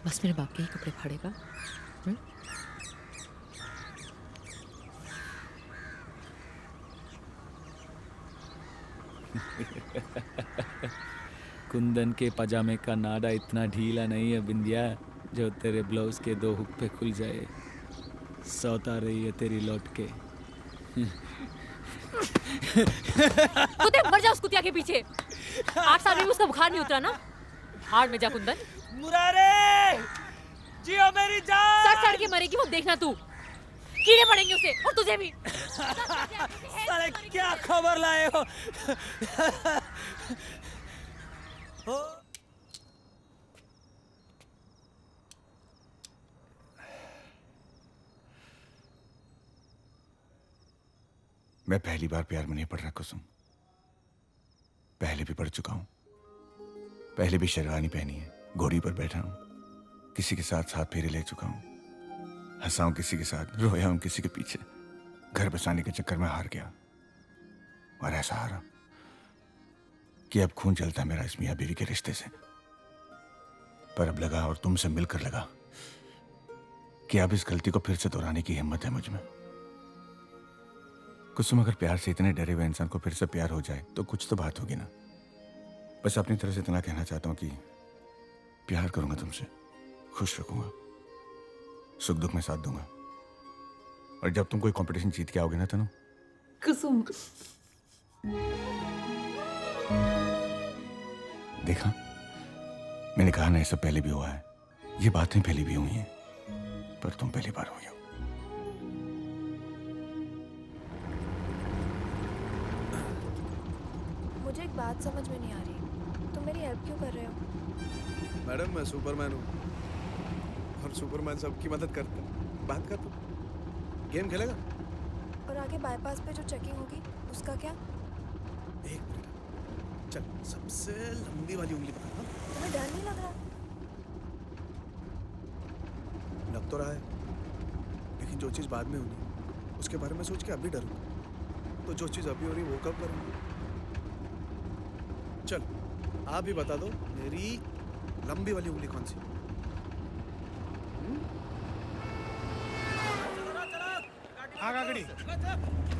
बस मेरे बाप के ही कपड़े फाड़ेगा। कुंदन के पजामे का नाडा इतना ढीला नहीं है बिंदिया जो तेरे ब्लाउज के 2 हुक पे खुल जाए। सौता रही है तेरी लौट के। कुत्ते मर जा उस कुतिया के पीछे। 8 साल में भी उसका बुखार नहीं उतरा ना। हार्ड में जा कुंदन। मुरारे जियो मेरी जान। सड़ सड़ के मरेगी वो, देखना तू। कीड़े पड़ेंगे उसे और तुझे भी। साले क्या खबर लाए हो? मैं पहली बार प्यार में नहीं पड़ रहा कुसुम। पहले भी पढ़ चुका हूं। पहले भी शेरवानी पहनी है, घोड़ी पर बैठा हूं, किसी के साथ साथ फेरे ले चुका हूं, हंसा हूं किसी के साथ, रोया हूं किसी के पीछे, घर बसाने के चक्कर में हार गया। और ऐसा हारा कि अब खून जलता है मेरा इस मियां बीवी के रिश्ते से। पर अब लगा, और तुमसे मिलकर लगा, कि अब इस गलती को फिर से दोहराने की हिम्मत है मुझ में। कुसुम, अगर प्यार से इतने डरे हुए इंसान को फिर से प्यार हो जाए तो कुछ तो बात होगी ना। बस अपनी तरफ से इतना कहना चाहता हूं कि प्यार करूंगा तुमसे, खुश रखूंगा, सुख दुख में साथ दूंगा। और जब तुम कोई कंपटीशन जीत के आओगे ना तनु, कुसुम, देखा, मैंने कहा ना, ये सब पहले भी हुआ है, ये बातें पहले भी हुई हैं, पर तुम पहली बार हुई हो। मुझे एक बात समझ में नहीं आ रही, तुम मेरी हेल्प क्यों कर रहे हो? मैडम, मैं सुपरमैन हूँ और सुपरमैन सबकी मदद करता है। बात कर, तू गेम खेलेगा? और आगे बाईपास पे जो चेकिंग होगी उसका क्या? एक मिनट, चल सबसे लंबी वाली उंगली पकड़। तुम्हें डर नहीं लग रहा? लग तो रहा है, लेकिन जो चीज़ बाद में होनी उसके बारे में सोच के अभी डरूंगा, तो जो चीज़ अभी हो रही वो कब करूँगा? चल आप ही बता दो, मेरी लंबी वाली उंगली कौन सी? हाँ गाड़ी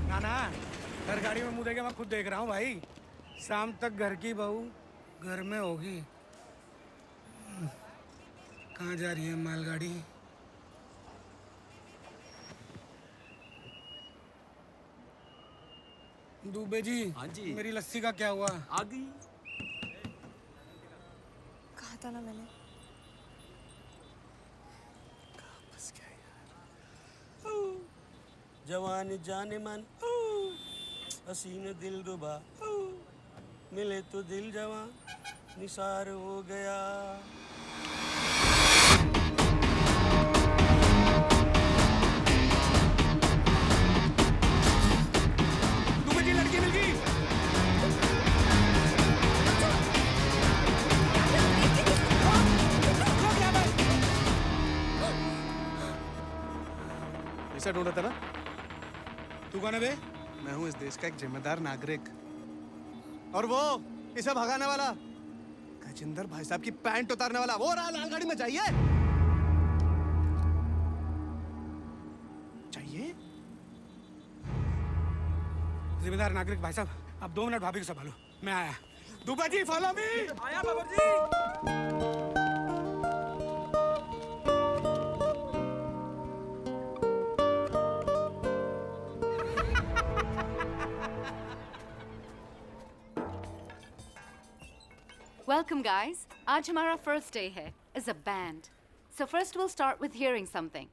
ना ना, घर गाड़ी में मुँह देके मैं खुद देख रहा हूँ भाई। शाम तक घर की बहू घर में होगी। कहाँ जा रही है मालगाड़ी? दुबे जी, हाँ जी, मेरी लस्सी का क्या हुआ? आ गई। कहा था ना मैंने। जवान जाने मन, हसीन दिल रुबा, मिले तो दिल जवान निसार हो गया। दुबे जी, लड़की मिल गई। ऐसा ढूंढा था ना? तू कौन है बे? मैं हूँ इस देश का एक जिम्मेदार नागरिक, और वो इसे भगाने वाला गजेंद्र भाई साहब की पैंट उतारने वाला, वो रहा लाल गाड़ी में। जाइए चाहिए। जिम्मेदार नागरिक भाई साहब, अब 2 मिनट भाभी को संभालो, मैं आया। Dubey ji, follow me. आया बाबर जी। Welcome guys. आज हमारा first day है as a band. So first we'll start with hearing something.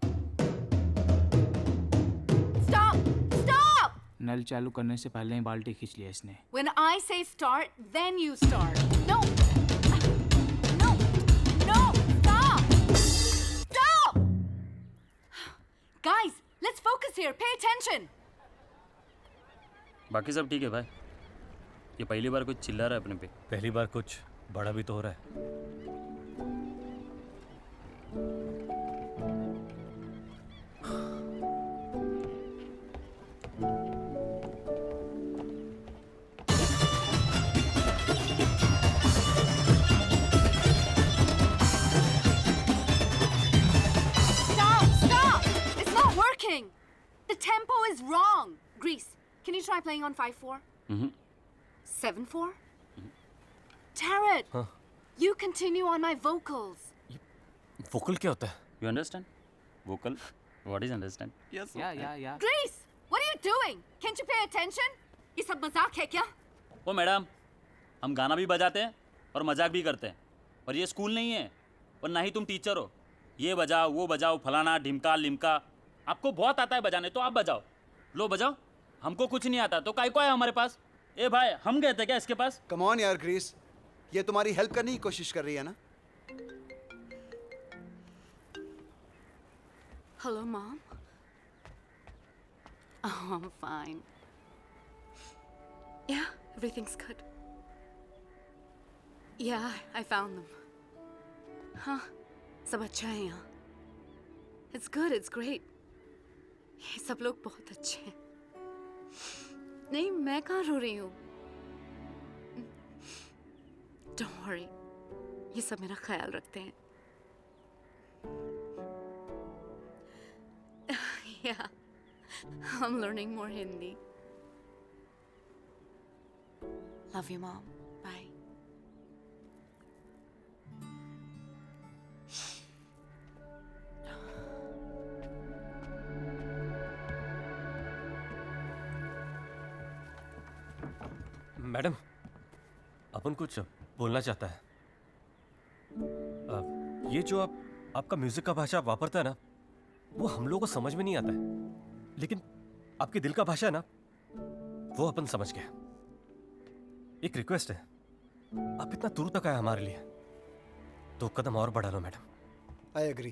Stop! Stop! नल चालू करने से पहले ही बाल्टी खींच लिया इसने। When I say start, then you start. No! No! No! Stop! Stop! Guys, let's focus here. Pay attention. बाकी सब ठीक है भाई। ये पहली बार कुछ चिल्ला रहा है अपने पे। पहली बार कुछ बड़ा भी तो हो रहा है। The tempo is wrong. Grease, can you try playing on 5/4? 7/4? Tarot, you continue on my vocals. Vocal क्या होता है? You understand vocal what is understand yes या Grease, what are you doing? Can't you pay attention? ये सब मजाक है क्या? ओ madam हम गाना भी बजाते हैं और मजाक भी करते हैं और ये स्कूल नहीं है और ना ही तुम टीचर हो। ये बजाओ वो बजाओ फलाना ढिमका लिमका आपको बहुत आता है बजाने तो आप बजाओ। लो बजाओ, हमको कुछ नहीं आता तो काय को है हमारे पास। ए भाई हम गए थे क्या इसके पास? कम ऑन यार ग्रीस, ये तुम्हारी हेल्प करने की कोशिश कर रही है ना? Hello, Mom. Oh, I'm fine. Yeah, everything's good. Yeah, I found them. Huh? सब अच्छा है यहाँ. It's good, it's great. ये सब लोग बहुत अच्छे हैं. नहीं, मैं कहाँ रो रही हूँ? Don't worry. ये सब मेरा ख्याल रखते हैं. Yeah, I'm learning more Hindi. Love you, Mom. Bye. Madam, अपन कुछ बोलना चाहता है। ये जो आपका म्यूजिक का भाषा वापरता है ना, वो हम लोगों को समझ में नहीं आता है, लेकिन आपके दिल का भाषा है ना, वो अपन समझ गए। एक रिक्वेस्ट है, आप इतना दूर तक आए हमारे लिए, 2 कदम और बढ़ा लो मैडम। I agree.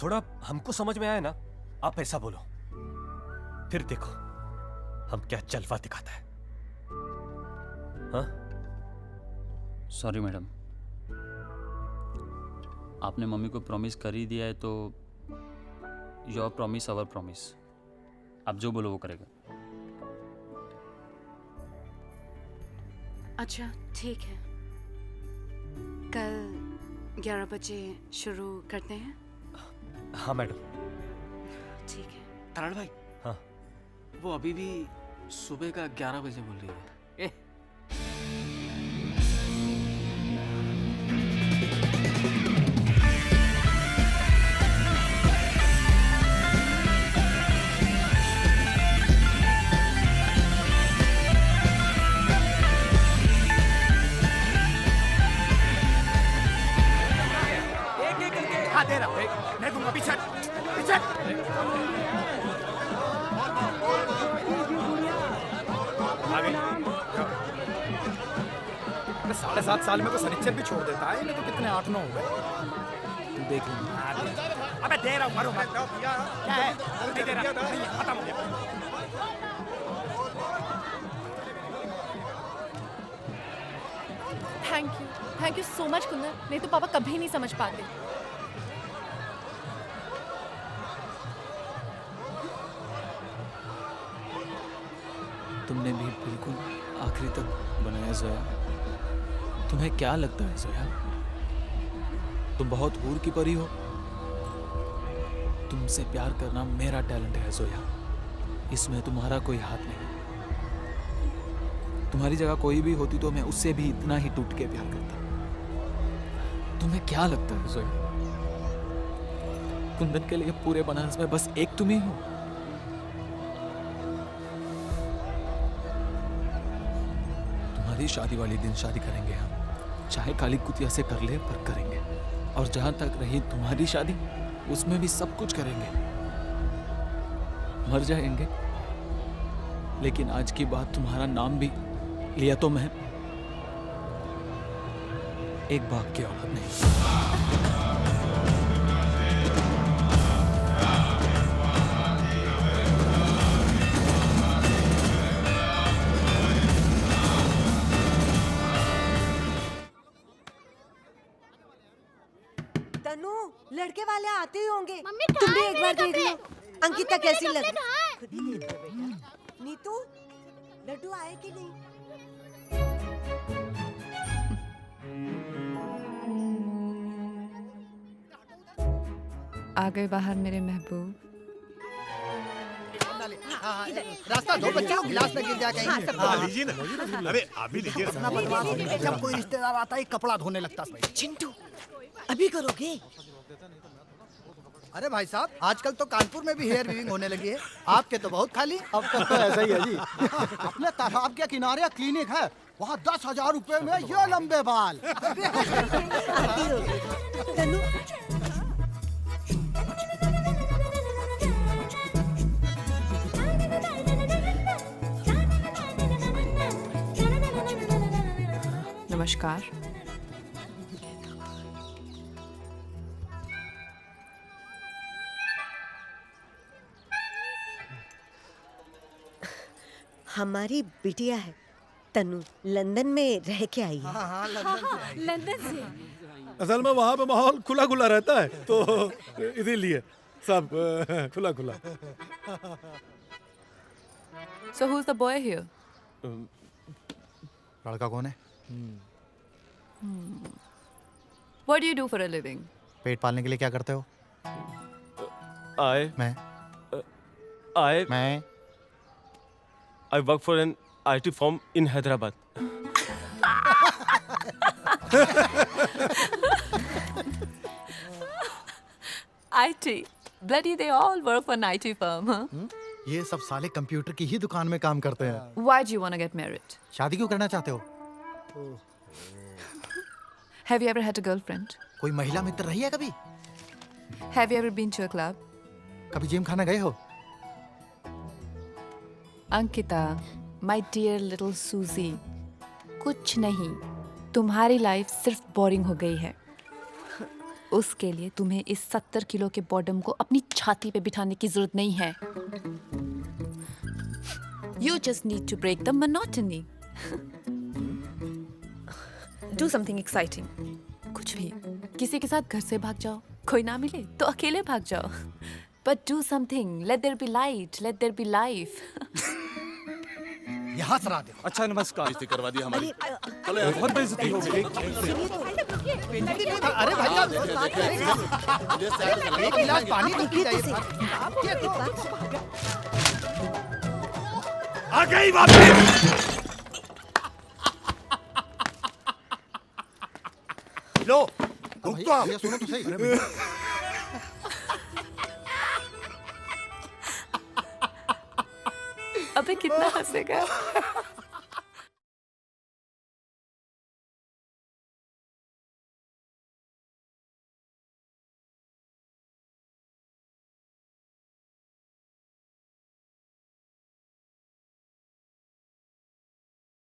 थोड़ा हमको समझ में आए ना, आप ऐसा बोलो, फिर देखो हम क्या जलवा दिखाता है। हाँ? सॉरी मैडम, आपने मम्मी को प्रॉमिस कर ही दिया है तो योर प्रॉमिस अवर प्रॉमिस। आप जो बोलो वो करेगा। अच्छा, ठीक है। कल 11 बजे शुरू करते हैं? हाँ मैडम। ठीक है। तरण भाई, हाँ वो अभी भी सुबह का 11 बजे बोल रही है। दे रहा हूँ, मैं दूंगा। पीछे पीछे। आगे। 7.5 साल में तो सनिच्चर भी छोड़ देता है, इन्हें तो कितने 8-9 हो गए। तू देख ले। अबे दे रहा हूँ, मारो मत। क्या है? नहीं दे रहा, नहीं, खत्म हो गया। Thank you so much Kundan, नहीं तो पापा कभी नहीं समझ पाते। तुमने भी बिल्कुल आखिरी तक बनाया जोया। तुम्हें क्या लगता है जोया? तुम बहुत हूर की परी हो। तुमसे प्यार करना मेरा टैलेंट है जोया, इसमें तुम्हारा कोई हाथ नहीं। तुम्हारी जगह कोई भी होती तो मैं उससे भी इतना ही टूट के प्यार करता। तुम्हें क्या लगता है जोया? कुंदन के लिए पूरे बनारस में बस एक तुम ही हो। तुम्हारी शादी वाली दिन शादी करेंगे हम, चाहे काली कुतिया से कर ले पर करेंगे। और जहां तक रही तुम्हारी शादी, उसमें भी सब कुछ करेंगे। मर जाएंगे, लेकिन आज की बात तुम्हारा नाम भी लिया तो मैं एक बाप की औलाद नहीं। तनु, लड़के वाले आते ही होंगे। तुम भी एक बार देख लो अंकिता कैसी लग रही। नीतू, लड्डू आए कि नहीं? आ गए बाहर मेरे महबूब। रास्ता दो बच्चा, गिलास में गिर जाए कहीं। लीजिए ना। अरे आप भी लीजिए। जब कोई रिश्तेदार आता है कपड़ा धोने लगता है। चिंटू अभी करोगे? अरे भाई साहब, आजकल तो कानपुर में भी हेयर वीविंग होने लगी है। आपके तो बहुत खाली। अब तक तो ऐसा ही है जी। अपने तालाब के किनारे क्लिनिक है, वहाँ 10,000 रुपए में ये लंबे बाल। नमस्कार। हमारी बिटिया है तनु, लंदन में रह के आई है। लंदन से। असल में वहाँ पे माहौल खुला खुला रहता है, तो इसीलिए सब खुला खुला। So who's the boy here? लड़का कौन है? What do you do for a living? पेट पालने के लिए क्या करते हो? I work for an IT firm in Hyderabad. IT. Bloody, they all work for an IT firm, huh? ये सब साले कंप्यूटर की ही दुकान में काम करते हैं। Why do you want to get married? शादी क्यों करना चाहते हो? Have you ever had a girlfriend? कोई महिला मित्र रही है कभी? Have you ever been to a club? कभी जिम खाना गए हो? Ankita, my dear little Susie, कुछ नहीं, तुम्हारी लाइफ सिर्फ बोरिंग हो गई है। उसके लिए तुम्हें इस 70 किलो के बॉडम को अपनी छाती पे बिठाने की जरूरत नहीं है। You just need to break the monotony. Do something exciting. कुछ भी, किसी के साथ घर से भाग जाओ, कोई ना मिले तो अकेले भाग जाओ। But do something. Let there be light. Let there be life. यहाँ सरा दे। अच्छा नमस्कार। बेइज्जती करवा दी हमारी। चलो यार, बहुत बेइज्जती हो गई। अरे भाई साहब, एक गिलास पानी तो पी जाइए। आ गई वापस। लो, रुक तो आप। सुनो तो सही। अबे कितना हंसेगा?